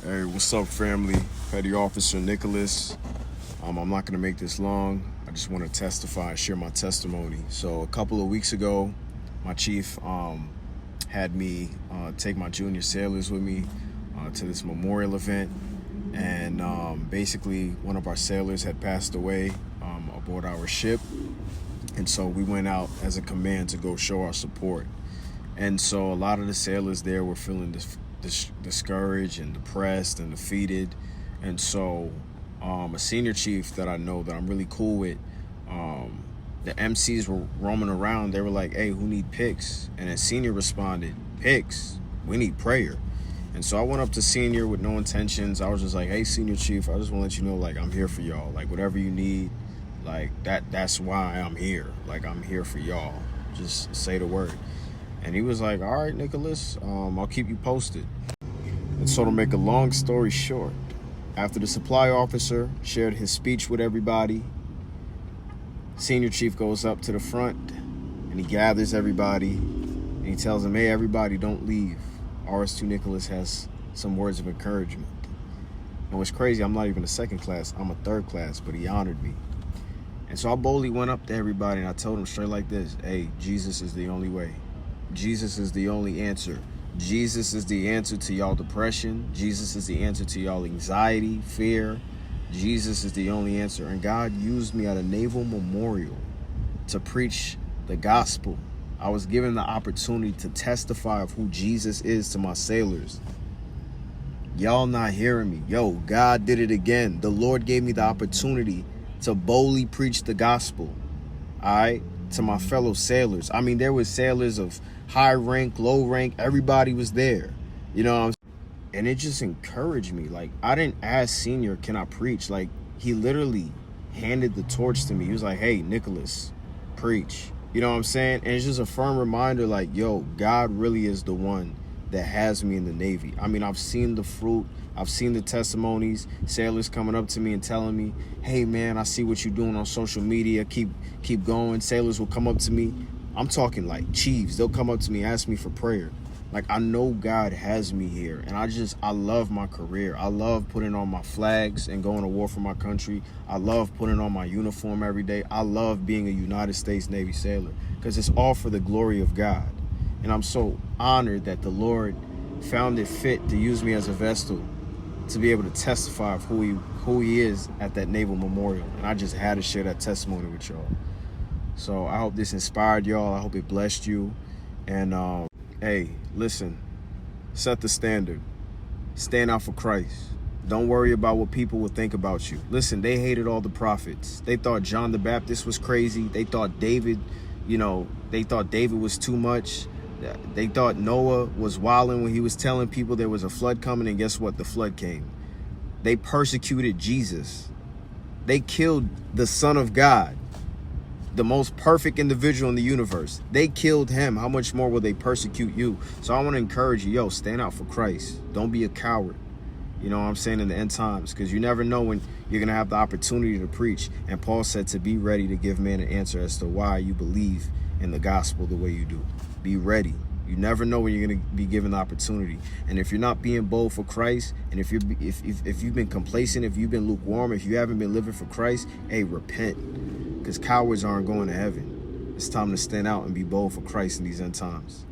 Hey, what's up, family? Petty Officer Nicholas. I'm not gonna make this long. I just want to testify and share my testimony. So a couple of weeks ago, my chief had me take my junior sailors with me to this memorial event, and basically one of our sailors had passed away aboard our ship, and so we went out as a command to go show our support. And so a lot of the sailors there were feeling discouraged and depressed and defeated. And so a senior chief that I know that I'm really cool with, the MCs were roaming around. They were like, hey, who need picks? And then senior responded, picks, we need prayer. And so I went up to senior with no intentions. I was just like, hey, senior chief, I just want to let you know, like, I'm here for y'all. Like, whatever you need, like, that's why I'm here. Like, I'm here for y'all. Just say the word. And he was like, all right, Nicholas, I'll keep you posted. And so to make a long story short, after the supply officer shared his speech with everybody, senior chief goes up to the front and he gathers everybody and he tells them, hey, everybody, don't leave. RS2 Nicholas has some words of encouragement. And what's crazy, I'm not even a second class, I'm a third class, but he honored me. And so I boldly went up to everybody and I told them straight like this, hey, Jesus is the only way. Jesus is the only answer. Jesus is the answer to y'all depression. Jesus is the answer to y'all anxiety, fear. Jesus is the only answer. And God used me at a naval memorial to preach the gospel. I was given the opportunity to testify of who Jesus is to my sailors. Y'all not hearing me. Yo, God did it again. The Lord gave me the opportunity to boldly preach the gospel. All right? To my fellow sailors. I mean, there was sailors of high rank, low rank, everybody was there, you know what I'm saying? And it just encouraged me. Like, I didn't ask senior, can I preach? Like, he literally handed the torch to me. He was like, hey, Nicholas, preach. You know what I'm saying? And it's just a firm reminder, like, yo, God really is the one that has me in the Navy. I mean, I've seen the fruit. I've seen the testimonies, sailors coming up to me and telling me, hey, man, I see what you're doing on social media. Keep going. Sailors will come up to me. I'm talking like chiefs. They'll come up to me, ask me for prayer. Like, I know God has me here. And I love my career. I love putting on my flags and going to war for my country. I love putting on my uniform every day. I love being a United States Navy sailor because it's all for the glory of God. And I'm so honored that the Lord found it fit to use me as a vessel to be able to testify of who he is at that naval memorial. And I just had to share that testimony with y'all. So I hope this inspired y'all. I hope it blessed you. And hey, listen, set the standard. Stand out for Christ. Don't worry about what people will think about you. Listen, they hated all the prophets. They thought John the Baptist was crazy. They thought David, was too much. They thought Noah was wilding when he was telling people there was a flood coming, and guess what? The flood came. They persecuted Jesus. They killed the Son of God, the most perfect individual in the universe. They killed him. How much more will they persecute you? So I want to encourage you, yo, stand out for Christ. Don't be a coward. You know what I'm saying, in the end times, because you never know when you're going to have the opportunity to preach. And Paul said to be ready to give man an answer as to why you believe in the gospel the way you do. Be ready. You never know when you're going to be given the opportunity. And if you're not being bold for Christ, and if you've been complacent, if you've been lukewarm, if you haven't been living for Christ, hey, repent, because cowards aren't going to heaven. It's time to stand out and be bold for Christ in these end times.